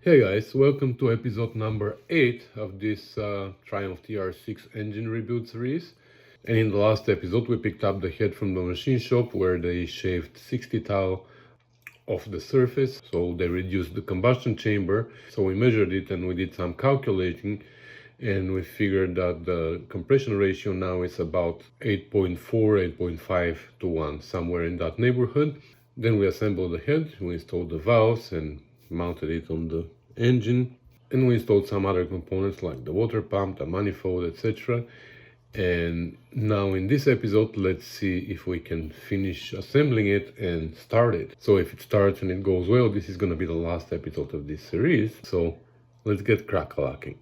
Hey guys, welcome to episode number 8 of this Triumph TR6 engine rebuild series. And in the last episode we picked up the head from the machine shop where they shaved 60 thou off the surface, so they reduced the combustion chamber. So we measured it and we did some calculating, and we figured that the compression ratio now is about 8.4, 8.5 to 1, somewhere in that neighborhood. Then we assembled the head, we installed the valves and mounted it on the engine, and we installed some other components like the water pump, the manifold, etc. And now in this episode, let's see if we can finish assembling it and start it. So if it starts and it goes well, this is going to be the last episode of this series. So let's get crack-a-lacking.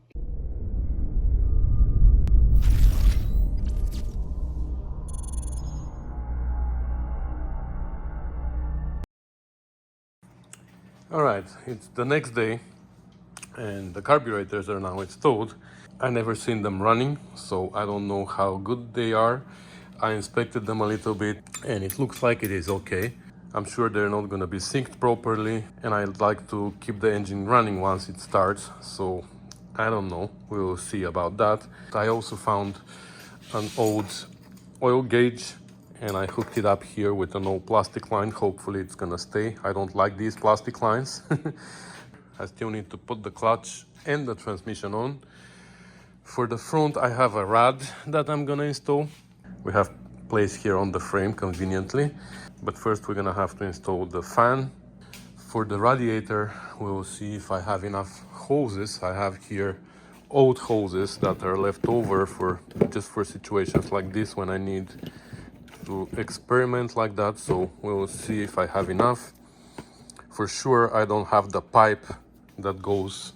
Alright, it's the next day and the carburetors are now installed. I never seen them running, so I don't know how good they are. I inspected them a little bit and it looks like it is okay. I'm sure they're not going to be synced properly, and I'd like to keep the engine running once it starts, so I don't know, we'll see about that. I also found an old oil gauge and I hooked it up here with an old plastic line. Hopefully it's gonna stay. I don't like these plastic lines. I still need to put the clutch and the transmission on. For the front I have a rad that I'm gonna install. We have place here on the frame conveniently, but first we're gonna have to install the fan. For the radiator we'll see if I have enough hoses. I have here old hoses that are left over for just for situations like this when I need to experiment like that, so we'll see if I have enough. For sure I don't have the pipe that goes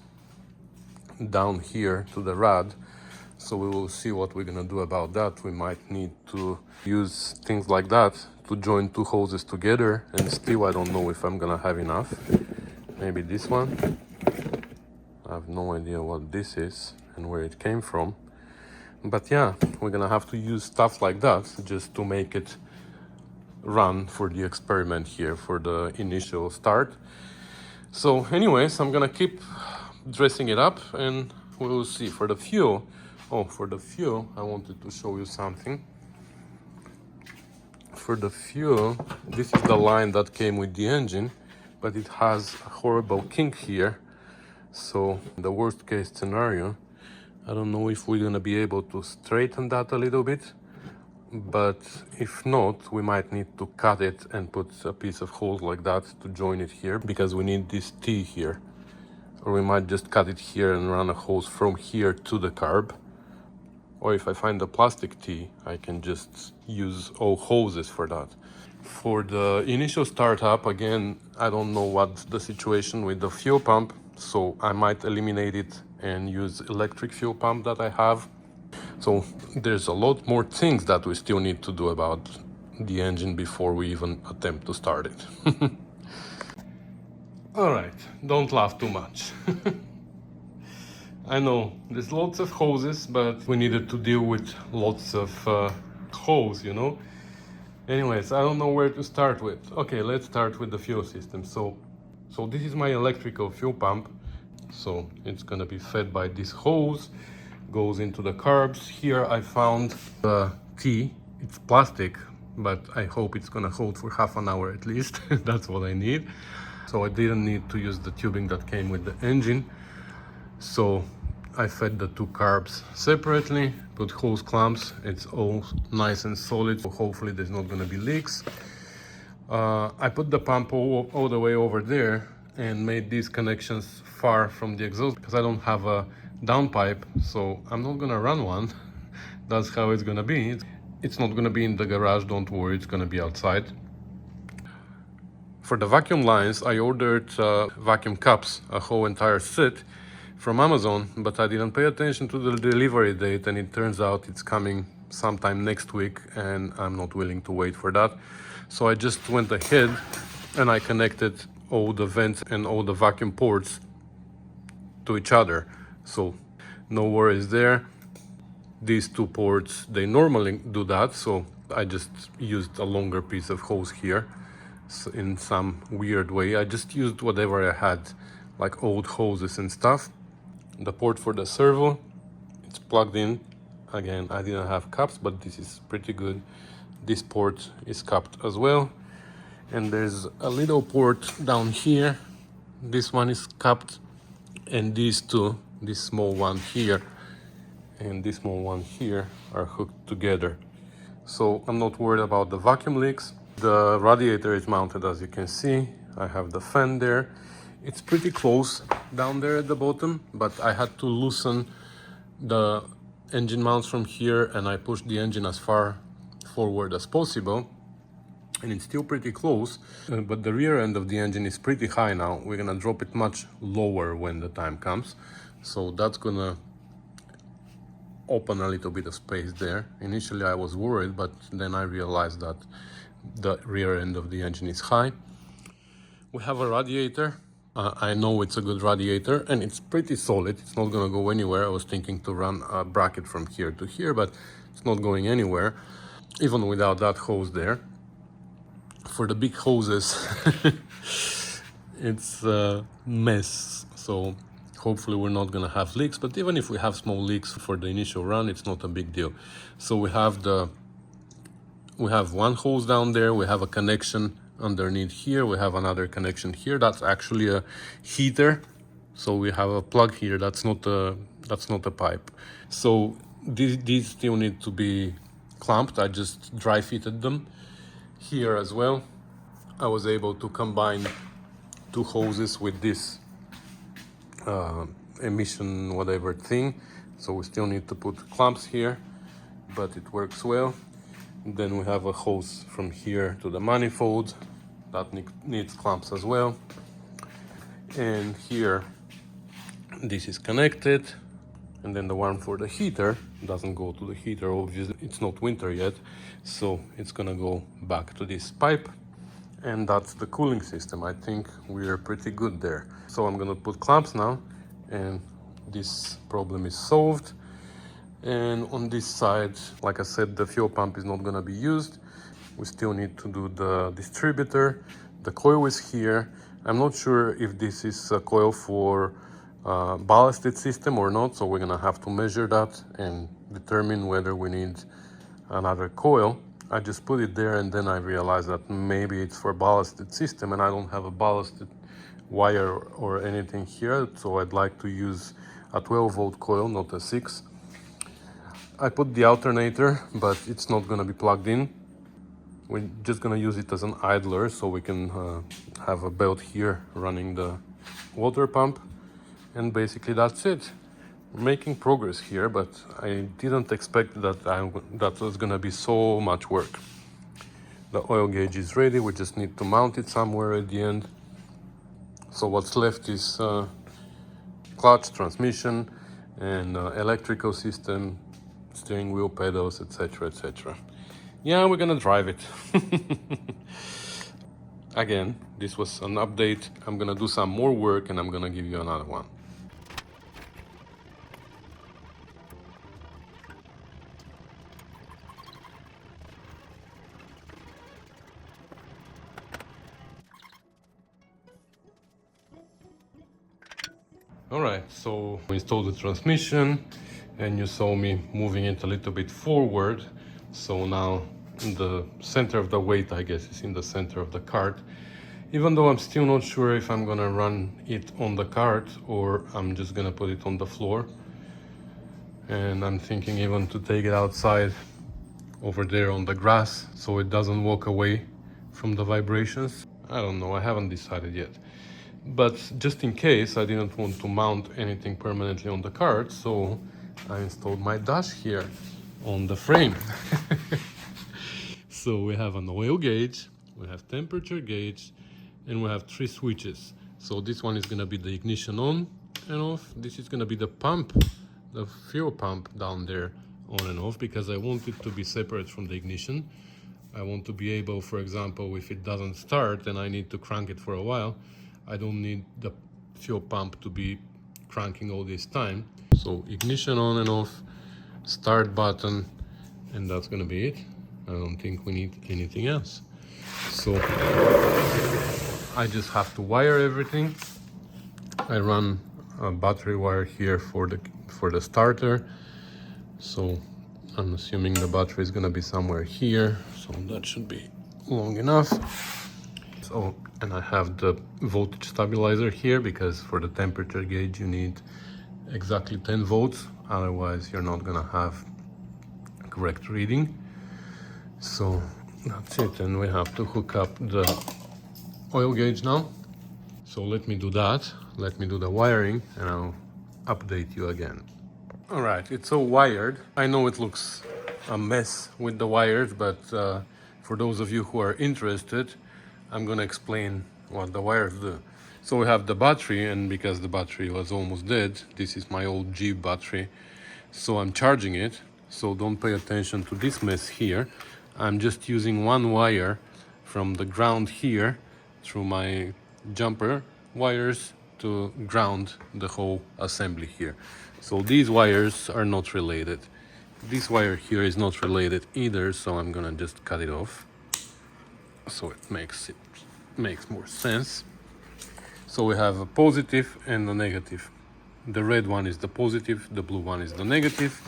down here to the rad, so we will see what we're gonna do about that. We might need to use things like that to join two hoses together, and still I don't know if I'm gonna have enough. Maybe this one. I have no idea what this is and where it came from. But yeah, we're gonna have to use stuff like that just to make it run for the experiment here, for the initial start. So anyways, I'm gonna keep dressing it up and we'll see. For the fuel, I wanted to show you something. For the fuel, this is the line that came with the engine, but it has a horrible kink here. So in the worst case scenario, I don't know if we're gonna be able to straighten that a little bit, but if not, we might need to cut it and put a piece of hose like that to join it here, because we need this T here. Or we might just cut it here and run a hose from here to the carb. Or if I find a plastic T, I can just use all hoses for that. For the initial startup, again, I don't know what's the situation with the fuel pump, so I might eliminate it and use electric fuel pump that I have. So there's a lot more things that we still need to do about the engine before we even attempt to start it. Alright, don't laugh too much. I know, there's lots of hoses, but we needed to deal with lots of hose, you know? Anyways, I don't know where to start with. Okay, let's start with the fuel system. So this is my electrical fuel pump. So it's gonna be fed by this hose, goes into the carbs. Here I found the T. It's plastic, but I hope it's gonna hold for half an hour at least. That's what I need. So I didn't need to use the tubing that came with the engine. So I fed the two carbs separately, put hose clamps. It's all nice and solid, so hopefully there's not gonna be leaks. I put the pump all the way over there and made these connections far from the exhaust because I don't have a downpipe, so I'm not gonna run one. That's how it's gonna be. It's not gonna be in the garage, don't worry, it's gonna be outside. For the vacuum lines, I ordered vacuum cups, a whole entire set from Amazon, but I didn't pay attention to the delivery date, and it turns out it's coming sometime next week and I'm not willing to wait for that. So I just went ahead and I connected all the vents and all the vacuum ports to each other, so no worries there. These two ports, they normally do that, so I just used a longer piece of hose here. So in some weird way I just used whatever I had, like old hoses and stuff. The port for the servo, it's plugged in. Again, I didn't have caps, but this is pretty good. This port is capped as well. And there's a little port down here. This one is capped, and these two, this small one here and this small one here, are hooked together. So I'm not worried about the vacuum leaks. The radiator is mounted, as you can see. I have the fan there. It's pretty close down there at the bottom, but I had to loosen the engine mounts from here, and I pushed the engine as far forward as possible, and it's still pretty close, but the rear end of the engine is pretty high now. We're gonna drop it much lower when the time comes, so that's gonna open a little bit of space there. Initially I was worried, but then I realized that the rear end of the engine is high. We have a radiator. I know it's a good radiator, and it's pretty solid. It's not gonna go anywhere. I was thinking to run a bracket from here to here, but it's not going anywhere, even without that hose there. For the big hoses, it's a mess, so hopefully we're not gonna have leaks, but even if we have small leaks for the initial run, it's not a big deal. So we have one hose down there, we have a connection underneath here, we have another connection here. That's actually a heater, so we have a plug here. That's not a pipe. So these still need to be clamped. I just dry fitted them here as well. I was able to combine two hoses with this emission whatever thing, so we still need to put clamps here, but it works well. Then we have a hose from here to the manifold that needs clamps as well, and here this is connected, and then the one for the heater doesn't go to the heater. Obviously it's not winter yet, so it's gonna go back to this pipe, and that's the cooling system. I think we're pretty good there. So I'm gonna put clamps now, and this problem is solved. And on this side, like I said, the fuel pump is not gonna be used. We still need to do the distributor. The coil is here. I'm not sure if this is a coil for ballasted system or not, so we're gonna have to measure that and determine whether we need another coil. I just put it there, and then I realized that maybe it's for ballasted system, and I don't have a ballasted wire or anything here, so I'd like to use a 12-volt coil, not a 6. I put the alternator, but it's not gonna be plugged in. We're just gonna use it as an idler, so we can have a belt here running the water pump, and basically that's it. We're making progress here, but I didn't expect that that was gonna be so much work. The oil gauge is ready. We just need to mount it somewhere at the end. So what's left is clutch, transmission, and electrical system, steering wheel, pedals, etc, etc. Yeah, we're gonna drive it. Again, this was an update. I'm gonna do some more work, and I'm gonna give you another one. Alright, so we installed the transmission, and you saw me moving it a little bit forward. So now the center of the weight, I guess, is in the center of the cart. Even though I'm still not sure if I'm gonna run it on the cart or I'm just gonna put it on the floor. And I'm thinking even to take it outside over there on the grass so it doesn't walk away from the vibrations. I don't know, I haven't decided yet. But just in case, I didn't want to mount anything permanently on the cart, so I installed my dash here on the frame. So we have an oil gauge, we have temperature gauge, and we have 3 switches. So this one is gonna be the ignition on and off. This is gonna be the pump, the fuel pump down there, on and off, because I want it to be separate from the ignition. I want to be able, for example, if it doesn't start and I need to crank it for a while, I don't need the fuel pump to be cranking all this time. So ignition on and off, start button, and that's gonna be it. I don't think we need anything else. So I just have to wire everything. I run a battery wire here for the starter, so I'm assuming the battery is gonna be somewhere here, so that should be long enough. So, and I have the voltage stabilizer here because for the temperature gauge you need exactly 10 volts, otherwise you're not gonna have correct reading. So that's it, and we have to hook up the oil gauge now. So let me do that, let me do the wiring, and I'll update you again. All right, it's all wired. I know it looks a mess with the wires, but for those of you who are interested, I'm gonna explain what the wires do. So we have the battery, and because the battery was almost dead, this is my old Jeep battery, so I'm charging it. So don't pay attention to this mess here. I'm just using one wire from the ground here through my jumper wires to ground the whole assembly here. So these wires are not related. This wire here is not related either, so I'm gonna just cut it off so it makes more sense. So we have a positive and a negative. The red one is the positive, the blue one is the negative,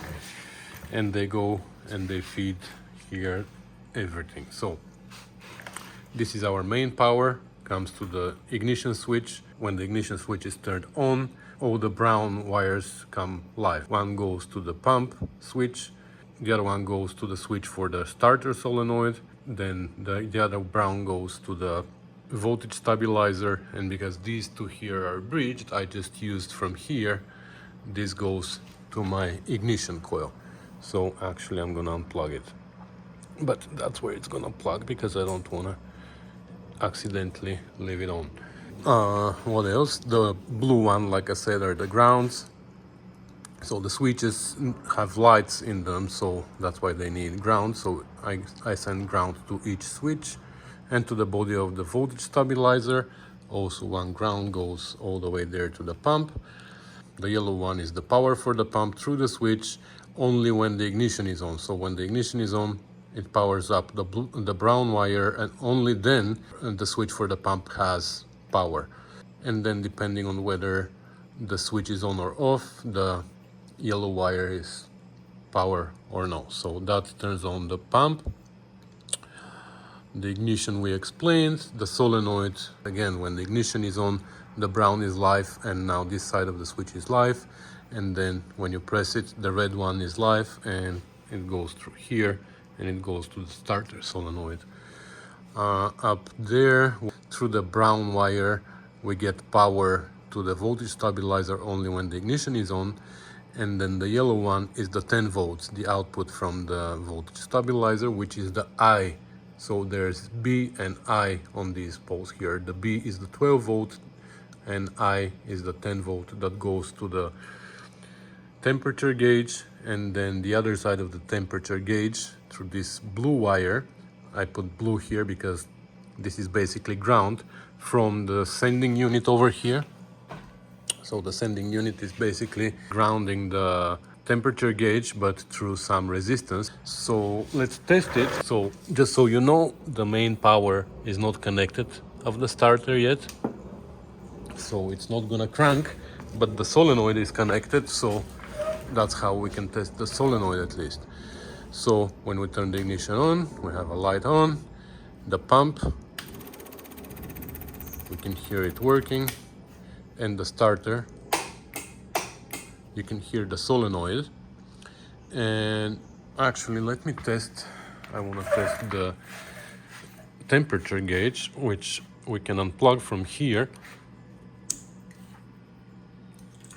and they go and they feed here everything. So this is our main power, comes to the ignition switch. When the ignition switch is turned on, all the brown wires come live. One goes to the pump switch, the other one goes to the switch for the starter solenoid, then the other brown goes to the voltage stabilizer, and because these two here are bridged, I just used from here, this goes to my ignition coil. So actually I'm gonna unplug it, but that's where it's gonna plug because I don't wanna accidentally leave it on. What else? The blue one, like I said, are the grounds. So the switches have lights in them, so that's why they need ground. So I send ground to each switch and to the body of the voltage stabilizer. Also one ground goes all the way there to the pump. The yellow one is the power for the pump through the switch only when the ignition is on. So when the ignition is on, it powers up the brown wire, and only then the switch for the pump has power. And then depending on whether the switch is on or off, the yellow wire is power or no. So that turns on the pump. The ignition we explained. The solenoid, again, when the ignition is on, the brown is live, and now this side of the switch is live. And then when you press it, the red one is live, and it goes through here, and it goes to the starter solenoid. Up there, through the brown wire, we get power to the voltage stabilizer only when the ignition is on. And then the yellow one is the 10 volts, the output from the voltage stabilizer, which is the I. So there's B and I on these poles here. The B is the 12 volt and I is the 10 volt that goes to the temperature gauge. And then the other side of the temperature gauge through this blue wire, I put blue here because this is basically ground from the sending unit over here. So the sending unit is basically grounding the temperature gauge, but through some resistance. So let's test it. So just so you know, the main power is not connected of the starter yet. So it's not gonna crank, but the solenoid is connected. So that's how we can test the solenoid at least. So when we turn the ignition on, we have a light on, the pump, we can hear it working, and the starter, you can hear the solenoid. And actually, let me test, I want to test the temperature gauge, which we can unplug from here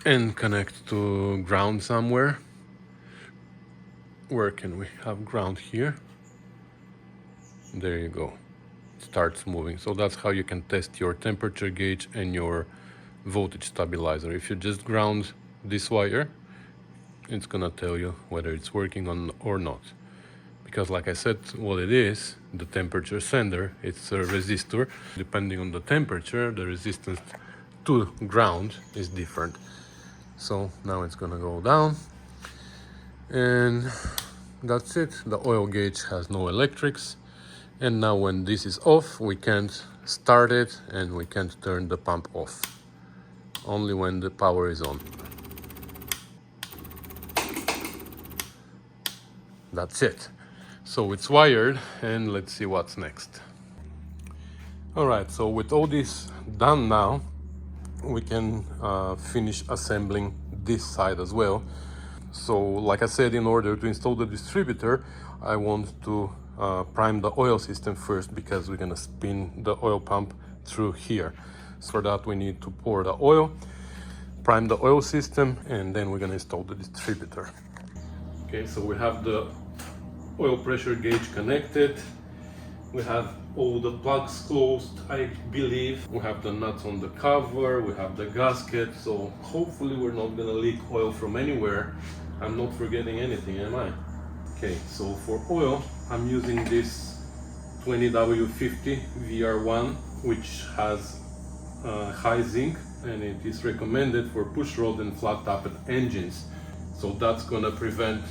and connect to ground somewhere. Where can we have ground? Here? There you go. It starts moving. So that's how you can test your temperature gauge and your voltage stabilizer. If you just ground this wire, it's gonna tell you whether it's working on or not. Because like I said, what it is, the temperature sender, it's a resistor. Depending on the temperature, the resistance to ground is different. So now it's gonna go down, and that's it. The oil gauge has no electrics, and now when this is off, we can't start it and we can't turn the pump off. only when the power is on. That's it. So it's wired, and let's see what's next. Alright, so with all this done now, we can finish assembling this side as well. So like I said, in order to install the distributor, I want to prime the oil system first, because we're gonna spin the oil pump through here. So for that we need to pour the oil, prime the oil system, and then we're gonna install the distributor. Okay, so we have the oil pressure gauge connected. We have all the plugs closed, I believe. We have the nuts on the cover, we have the gasket, so hopefully we're not gonna leak oil from anywhere. I'm not forgetting anything, am I? Okay, so for oil, I'm using this 20W50 VR1, which has high zinc, and it is recommended for pushrod and flat-tapped engines. So that's gonna prevent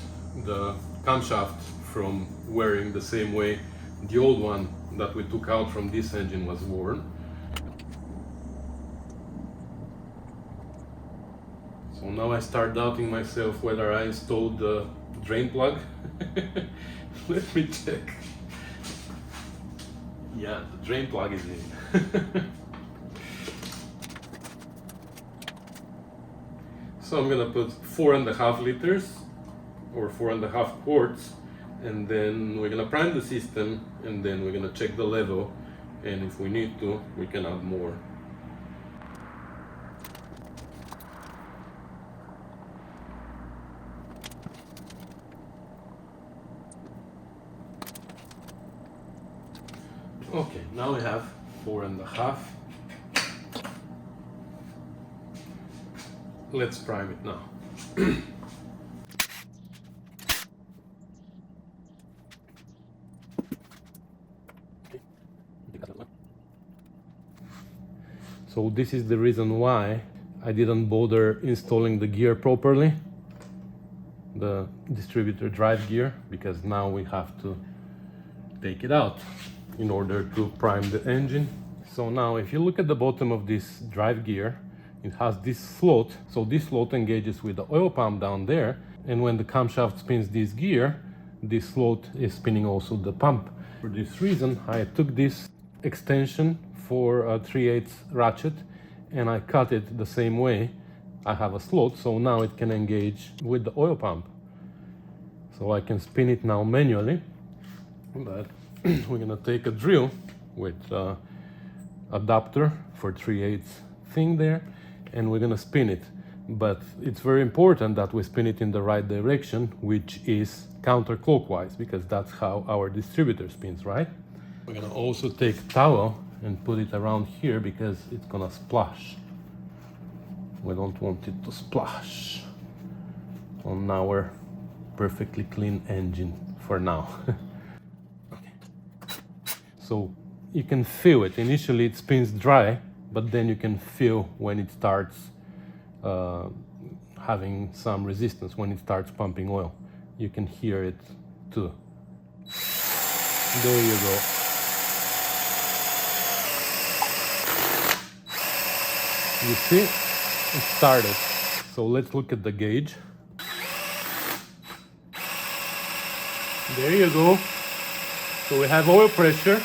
the camshaft from wearing the same way the old one that we took out from this engine was worn. So now I start doubting myself whether I installed the drain plug. Let me check. Yeah, the drain plug is in. So I'm gonna put 4.5 liters or 4.5 quarts, and then we're gonna prime the system, and then we're gonna check the level, and if we need to, we can add more. Okay, now we have 4.5. Let's prime it now. So this is the reason why I didn't bother installing the gear properly, the distributor drive gear, because now we have to take it out in order to prime the engine. So now if you look at the bottom of this drive gear, it has this slot. So this slot engages with the oil pump down there, and when the camshaft spins this gear, this slot is spinning also the pump. For this reason, I took this extension for a 3/8 ratchet and I cut it the same way. I have a slot, so now it can engage with the oil pump. So I can spin it now manually, but we're gonna take a drill with adapter for 3/8 thing there, and we're gonna spin it. But it's very important that we spin it in the right direction, which is counterclockwise, because that's how our distributor spins, right? We're gonna also take towel and put it around here, because it's gonna splash. We don't want it to splash on our perfectly clean engine for now. Okay. So you can feel it. Initially it spins dry, but then you can feel when it starts having some resistance, when it starts pumping oil. You can hear it too. There you go. You see, it started. So let's look at the gauge. There you go. So we have oil pressure,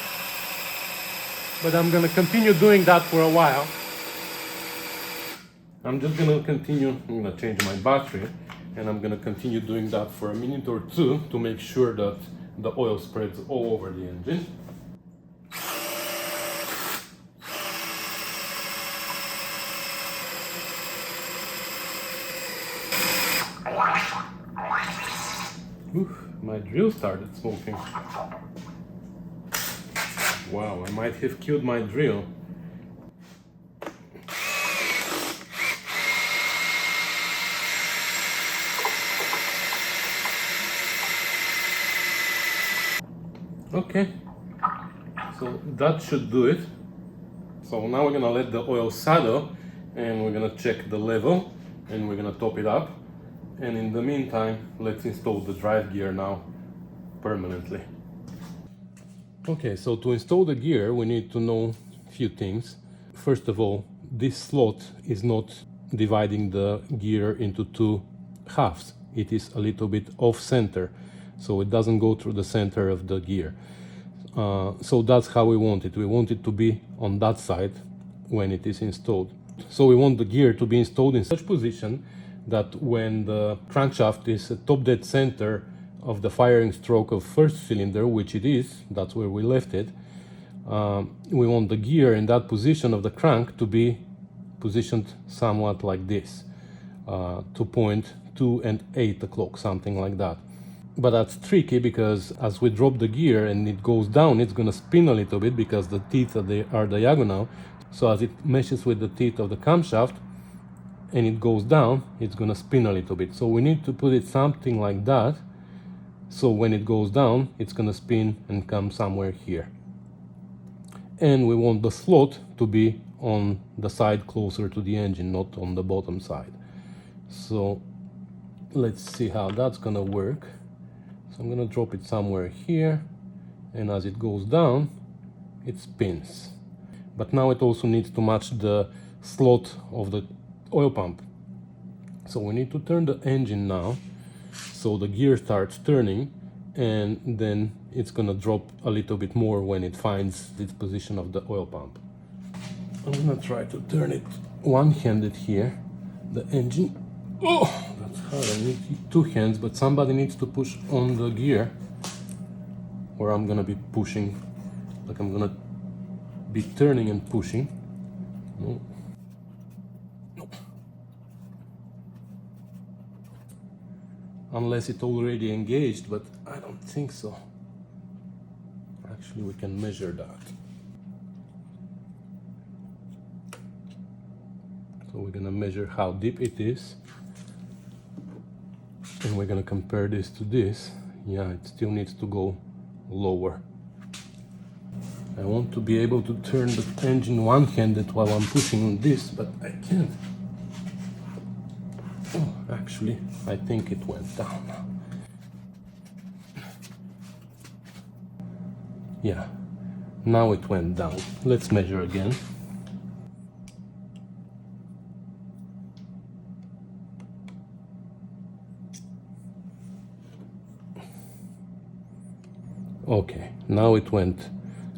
but I'm gonna continue doing that for a while. I'm just gonna continue, I'm gonna change my battery, and I'm gonna continue doing that for a minute or two to make sure that the oil spreads all over the engine. Oof, my drill started smoking. Wow, I might have killed my drill. Okay, so that should do it. So now we're gonna let the oil settle, and we're gonna check the level, and we're gonna top it up. And in the meantime, let's install the drive gear now permanently. Okay, so to install the gear, we need to know a few things. First of all, this slot is not dividing the gear into two halves. It is a little bit off center, so it doesn't go through the center of the gear. So that's how we want it. We want it to be on that side when it is installed. So we want the gear to be installed in such position that when the crankshaft is at top dead center of the firing stroke of first cylinder, which it is, that's where we left it, we want the gear in that position of the crank to be positioned somewhat like this, to point 2 and 8 o'clock, something like that. But that's tricky because as we drop the gear and it goes down, it's going to spin a little bit because the teeth are diagonal. So as it meshes with the teeth of the camshaft and it goes down, it's going to spin a little bit. So we need to put it something like that. So when it goes down, it's going to spin and come somewhere here. And we want the slot to be on the side closer to the engine, not on the bottom side. So let's see how that's going to work. So I'm going to drop it somewhere here, and as it goes down, it spins. But now it also needs to match the slot of the oil pump. So we need to turn the engine now, so the gear starts turning, and then it's going to drop a little bit more when it finds its position of the oil pump. I'm going to try to turn it one-handed here, the engine. Oh, that's hard. I need two hands, but somebody needs to push on the gear, or I'm gonna be pushing, like I'm gonna be turning and pushing. No. No. Unless it's already engaged, but I don't think so. Actually, we can measure that. So we're gonna measure how deep it is. And we're gonna compare this to this. Yeah, it still needs to go lower. I want to be able to turn the engine one-handed while I'm pushing on this, but I can't. Oh, actually, I think it went down now. Yeah, now it went down. Let's measure again. Okay, now it went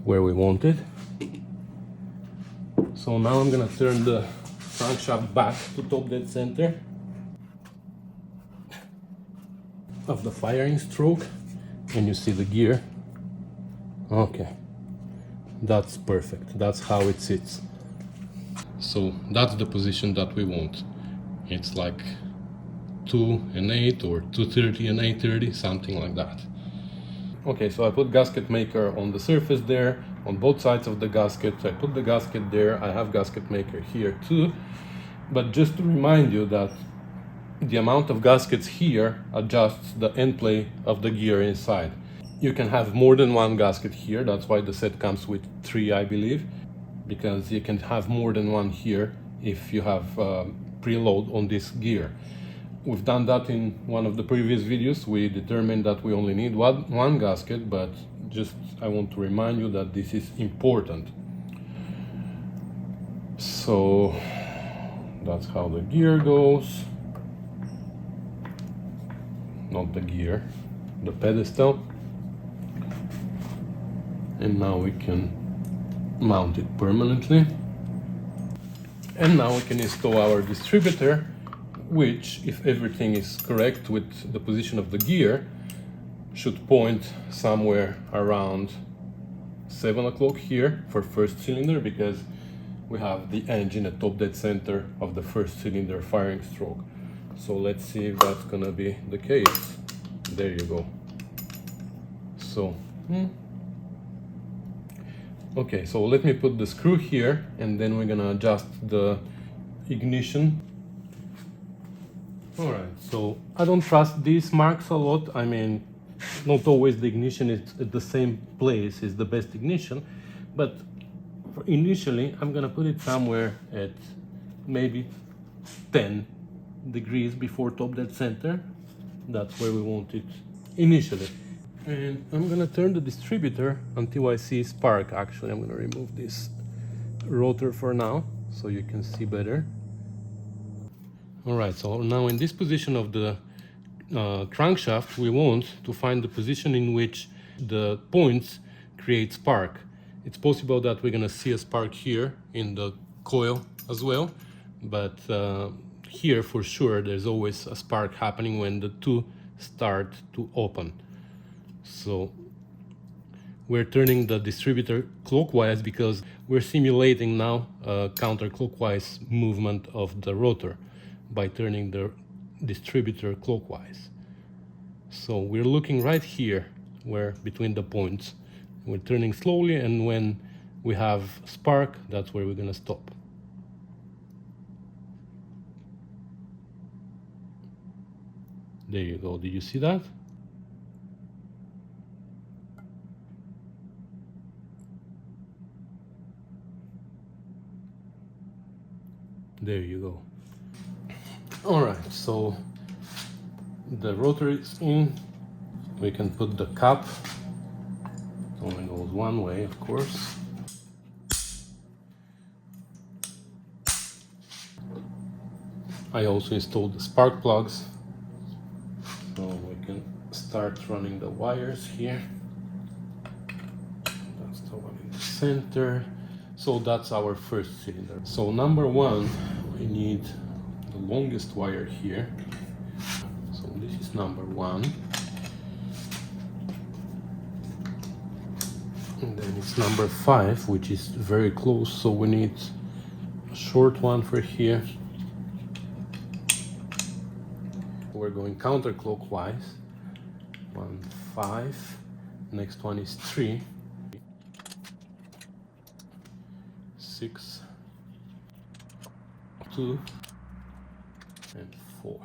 where we wanted. So now I'm gonna turn the crankshaft back to top dead center of the firing stroke, and you see the gear. Okay, that's perfect. That's how it sits. So that's the position that we want. It's like 2 and 8 or 230 and 830, something like that. Okay, so I put gasket maker on the surface there, on both sides of the gasket. I put the gasket there. I have gasket maker here too. But just to remind you that the amount of gaskets here adjusts the end play of the gear inside. You can have more than one gasket here. That's why the set comes with 3, I believe, because you can have more than one here if you have preload on this gear. We've done that in one of the previous videos. We determined that we only need one gasket, but just I want to remind you that this is important. So that's how the gear goes. Not the gear, the pedestal. And now we can mount it permanently. And now we can install our distributor, which, if everything is correct with the position of the gear, should point somewhere around 7 o'clock here for first cylinder, because we have the engine at top dead center of the first cylinder firing stroke. So let's see if that's gonna be the case. There you go. So, okay, so let me put the screw here, and then we're gonna adjust the ignition. Alright, so I don't trust these marks a lot. I mean, not always the ignition is at the same place is the best ignition, but initially I'm gonna put it somewhere at maybe 10 degrees before top dead center. That's where we want it initially. And I'm gonna turn the distributor until I see spark. Actually, I'm gonna remove this rotor for now. so you can see better. All right, so now in this position of the crankshaft, we want to find the position in which the points create spark. It's possible that we're gonna see a spark here in the coil as well, but here for sure there's always a spark happening when the two start to open. So we're turning the distributor clockwise because we're simulating now a counterclockwise movement of the rotor by turning the distributor clockwise. So we're looking right here, where between the points. We're turning slowly, and when we have spark, that's where we're gonna stop. There you go, did you see that? There you go. All right, so the rotor is in. We can put the cap. It only goes one way, of course. I also installed the spark plugs, so we can start running the wires here. That's the one in the center. So that's our first cylinder. So number one, we need the longest wire here. So this is number one. And then it's number 5, which is very close, so we need a short one for here. We're going counterclockwise. 1, 5. Next one is 3. 6, 2, and 4.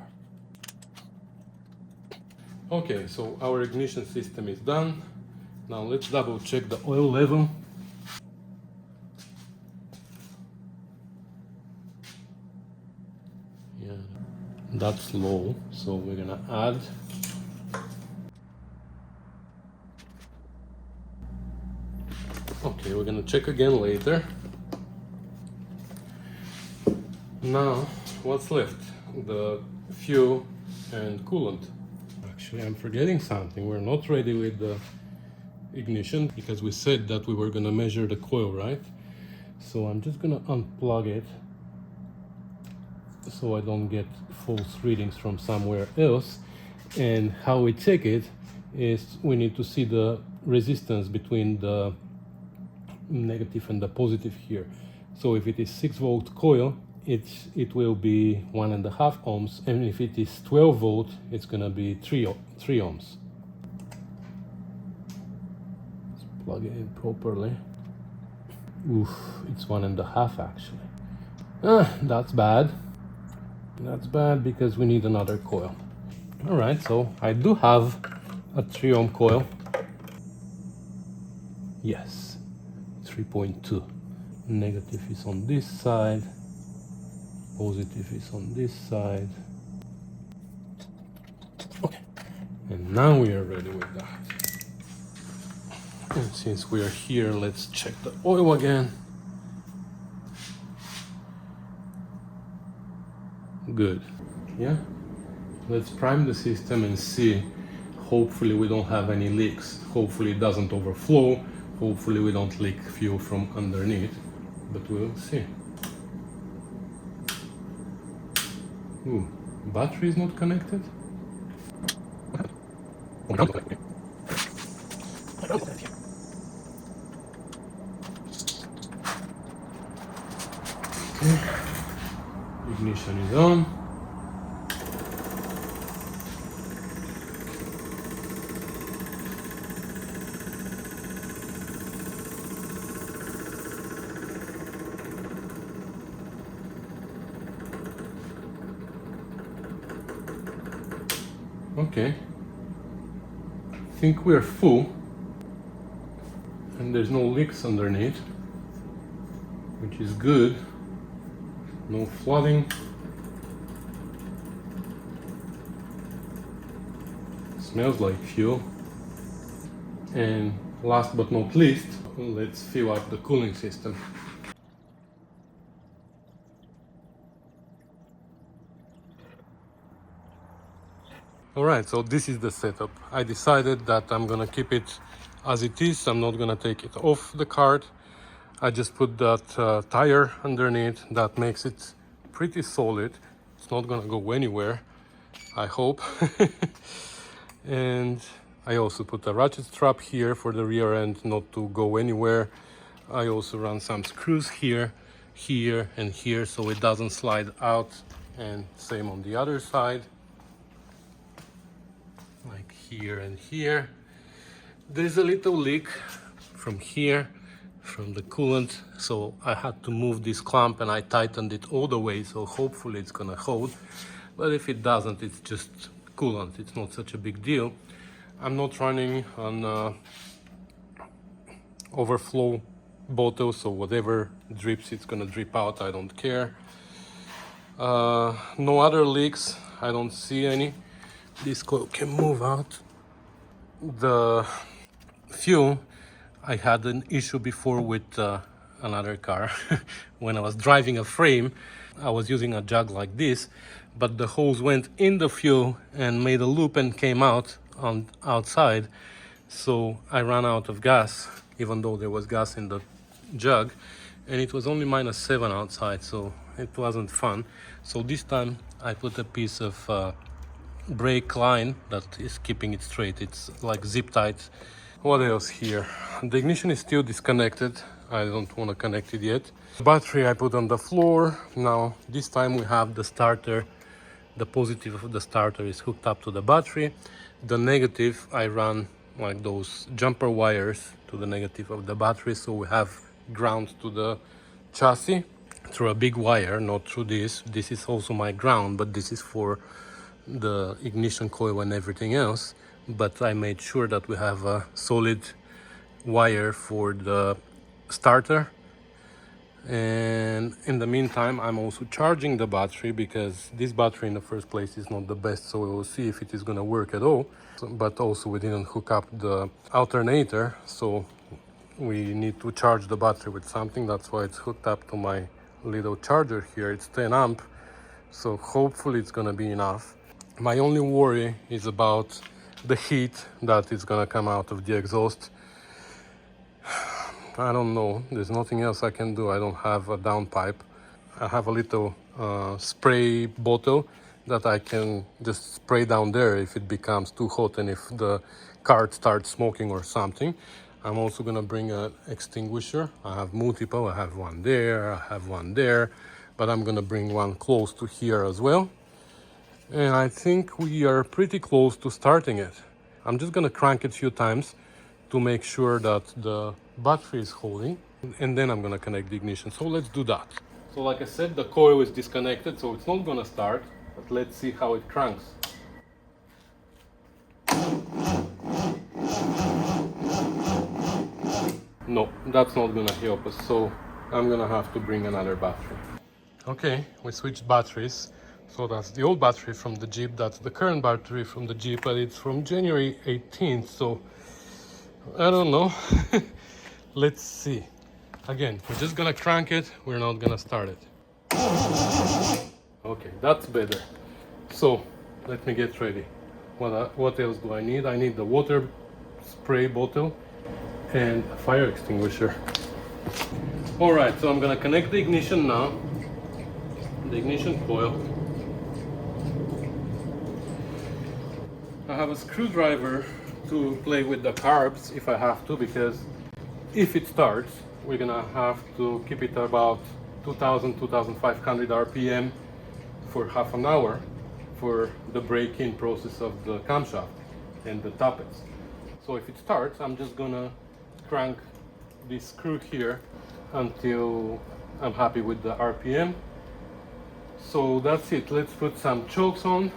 Okay, so our ignition system is done. Now let's double check the oil level. Yeah, that's low, so we're gonna add. Okay, we're gonna check again later. Now, what's left? The fuel and coolant. Actually, I'm forgetting something. We're not ready with the ignition because we said that we were gonna measure the coil, right? So I'm just gonna unplug it so I don't get false readings from somewhere else. And how we check it is we need to see the resistance between the negative and the positive here. So if it is 6-volt coil, it will be 1.5 ohms, and if it is 12-volt, it's gonna be 3 ohms. Let's plug it in properly. Oof, it's 1.5 actually. That's bad. That's bad because we need another coil. All right, so I do have a 3 ohm coil. Yes, 3.2. Negative is on this side. Positive is on this side. Okay, and now we are ready with that. And since we are here, let's check the oil again. Good. Yeah, let's prime the system and see. Hopefully we don't have any leaks. Hopefully it doesn't overflow. Hopefully we don't leak fuel from underneath, but we'll see. Ooh, battery is not connected. Okay. Ignition is on. Okay, I think we're full and there's no leaks underneath, which is good. No flooding. Smells like fuel. And last but not least, let's fill up the cooling system. All right, so this is the setup. I decided that I'm gonna keep it as it is. I'm not gonna take it off the cart. I just put that tire underneath. That makes it pretty solid. It's not gonna go anywhere, I hope. And I also put a ratchet strap here for the rear end not to go anywhere. I also run some screws here, here and here so it doesn't slide out, and same on the other side, like here and here. There's a little leak from here, from the coolant, so I had to move this clamp and I tightened it all the way, so hopefully it's gonna hold. But if it doesn't, it's just coolant, it's not such a big deal. I'm not running on overflow bottle, so whatever drips, it's gonna drip out, I don't care. No other leaks, I don't see any. This coil can move out. The fuel, I had an issue before with another car. When I was driving a frame, I was using a jug like this, but the hose went in the fuel and made a loop and came out on outside, so I ran out of gas, even though there was gas in the jug, and it was only -7 outside, so it wasn't fun. So this time I put a piece of brake line that is keeping it straight. It's like zip tight. What else here? The ignition is still disconnected. I don't want to connect it yet. The battery I put on the floor. Now this time we have the starter. The positive of the starter is hooked up to the battery. The negative, I run like those jumper wires to the negative of the battery, so we have ground to the chassis through a big wire, not through this. This is also my ground, but this is for the ignition coil and everything else. But I made sure that we have a solid wire for the starter. And in the meantime, I'm also charging the battery, because this battery in the first place is not the best, so we will see if it is going to work at all. But also we didn't hook up the alternator, so we need to charge the battery with something. That's why it's hooked up to my little charger here. It's 10 amp, so hopefully it's going to be enough. My only worry is about the heat that is going to come out of the exhaust. I don't know, there's nothing else I can do. I don't have a downpipe. I have a little spray bottle that I can just spray down there if it becomes too hot and if the cart starts smoking or something. I'm also gonna bring an extinguisher. I have multiple, I have one there, I have one there, but I'm gonna bring one close to here as well. And I think we are pretty close to starting it. I'm just gonna crank it a few times to make sure that the battery is holding, and then I'm gonna connect the ignition. So let's do that. So like I said, the coil is disconnected, so it's not gonna start, but let's see how it cranks. No, that's not gonna help us, so I'm gonna have to bring another battery. Okay, we switched batteries. So that's the old battery from the Jeep, that's the current battery from the Jeep, but it's from January 18th, so I don't know. Let's see. Again, we're just gonna crank it, we're not gonna start it. Okay, that's better. So let me get ready. What else do I need? I need the water spray bottle and a fire extinguisher. All right, so I'm gonna connect the ignition now, the ignition coil. I have a screwdriver to play with the carbs if I have to, because if it starts, we're gonna have to keep it about 2,500 RPM for half an hour for the break-in process of the camshaft and the tappets. So if it starts, I'm just gonna crank this screw here until I'm happy with the RPM. So that's it. Let's put some chokes on.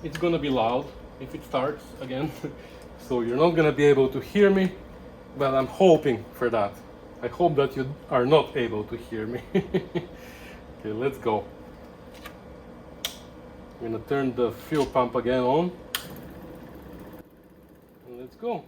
It's gonna be loud if it starts again, so you're not gonna be able to hear me, but I'm hoping for that. I hope that you are not able to hear me. Okay, let's go. I'm gonna turn the fuel pump again on. And let's go.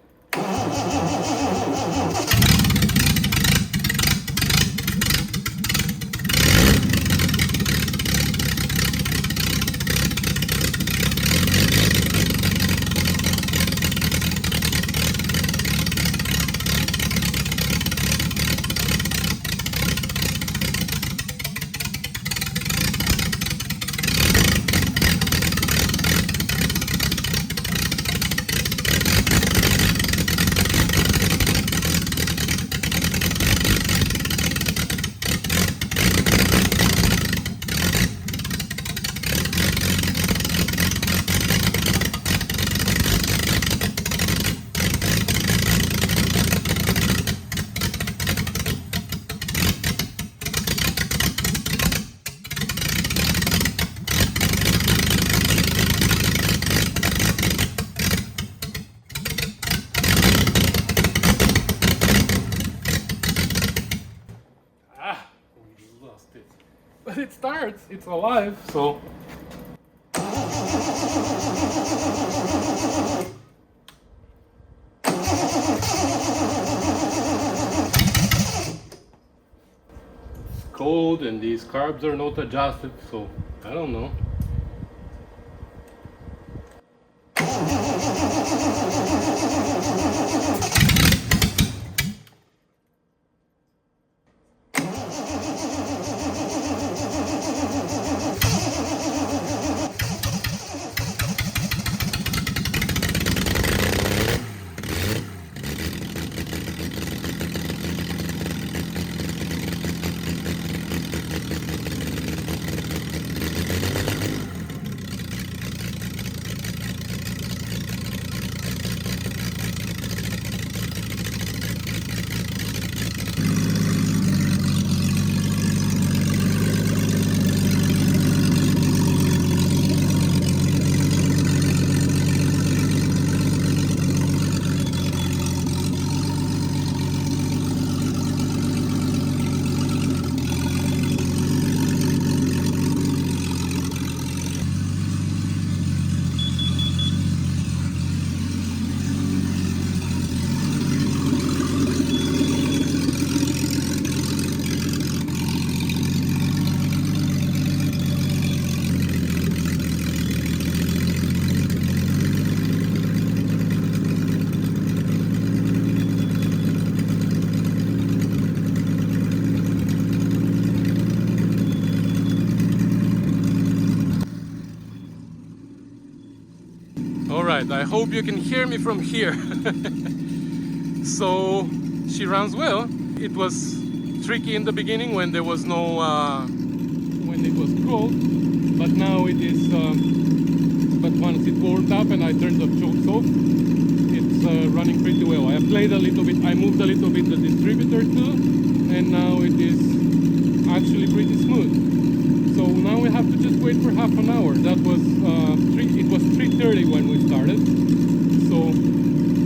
But it starts, it's alive, so. It's cold and these carbs are not adjusted, so I don't know. Alright, I hope you can hear me from here. So she runs well. It was tricky in the beginning when there was no when it was cold, but now it is but once it warmed up and I turned the chokes off, it's running pretty well. I played a little bit, I moved a little bit the distributor too, and now it is actually pretty smooth. So now we have to just wait for half an hour. That was it was 3:30 when we started. So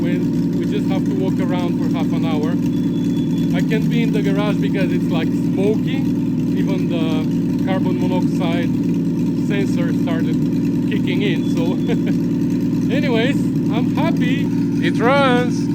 we just have to walk around for half an hour. I can't be in the garage because it's like smoky. Even the carbon monoxide sensor started kicking in. So anyways, I'm happy. It runs.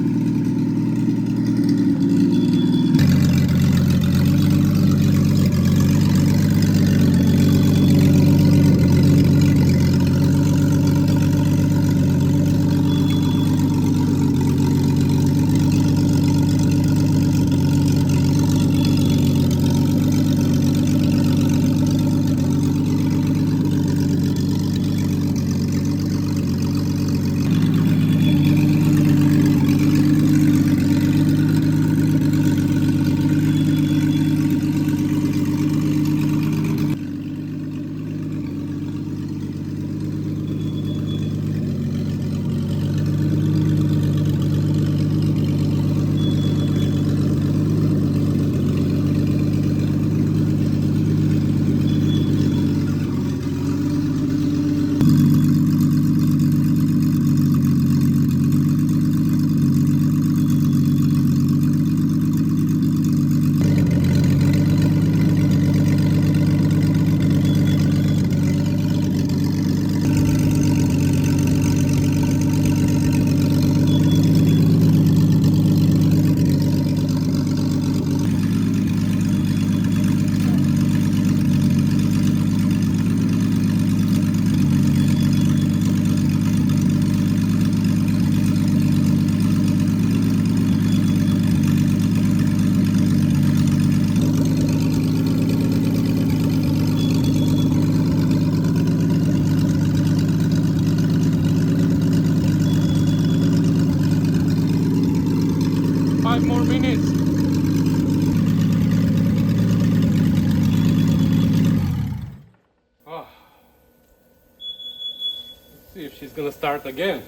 See if she's gonna start again.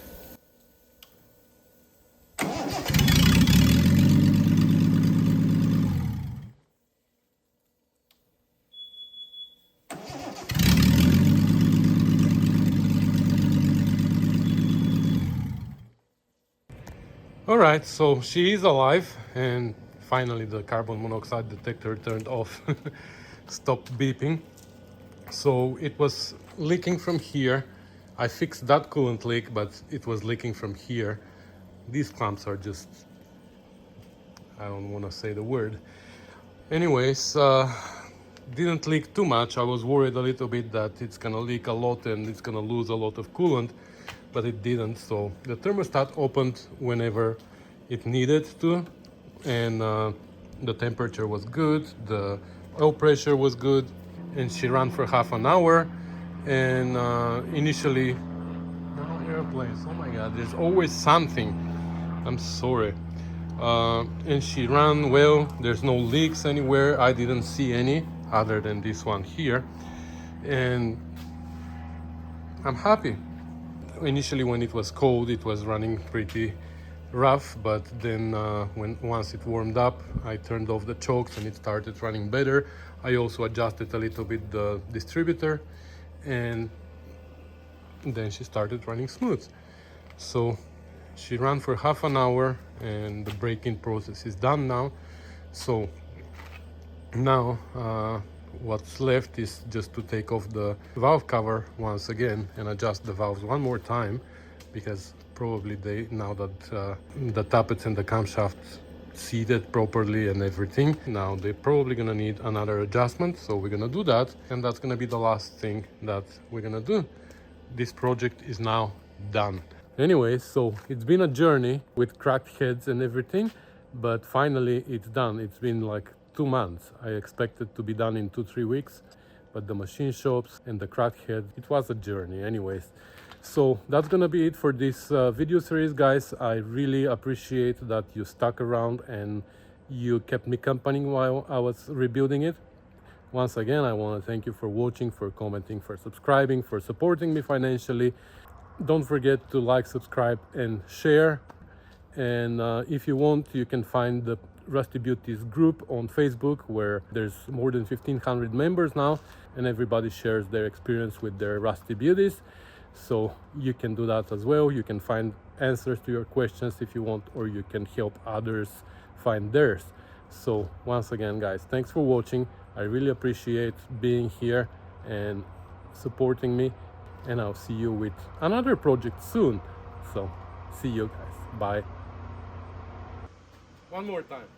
Alright, so she is alive, and finally the carbon monoxide detector turned off. stopped beeping. So it was leaking from here. I fixed that coolant leak, but it was leaking from here. These clamps are just, I don't want to say the word. Anyways, didn't leak too much. I was worried a little bit that it's gonna leak a lot and it's gonna lose a lot of coolant, but it didn't. So the thermostat opened whenever it needed to, and the temperature was good, the oil pressure was good, and she ran for half an hour. And initially, no airplanes, oh my god, there's always something. I'm sorry. And she ran well. There's no leaks anywhere. I didn't see any other than this one here, and I'm happy. Initially, when it was cold, it was running pretty rough, but then once it warmed up, I turned off the chokes and it started running better. I also adjusted a little bit the distributor, and then she started running smooth. So she ran for half an hour and the braking process is done now. So now what's left is just to take off the valve cover once again and adjust the valves one more time, because probably now that the tappets and the camshaft seated properly and everything, now they're probably gonna need another adjustment. So we're gonna do that, and that's gonna be the last thing that we're gonna do. This project is now done. Anyway, so it's been a journey with cracked heads and everything, but finally it's done. It's been like 2 months. I expected to be done in 2-3 weeks, but the machine shops and the cracked head, it was a journey anyways. So that's gonna be it for this video series, guys. I really appreciate that you stuck around and you kept me company while I was rebuilding it. Once again, I want to thank you for watching, for commenting, for subscribing, for supporting me financially. Don't forget to like, subscribe, and share. And if you want, you can find the Rusty Beauties group on Facebook, where there's more than 1,500 members now, and everybody shares their experience with their Rusty Beauties. So you can do that as well. You can find answers to your questions if you want, or you can help others find theirs. So once again, guys, thanks for watching. I really appreciate being here and supporting me, and I'll see you with another project soon. So see you guys. Bye. One more time.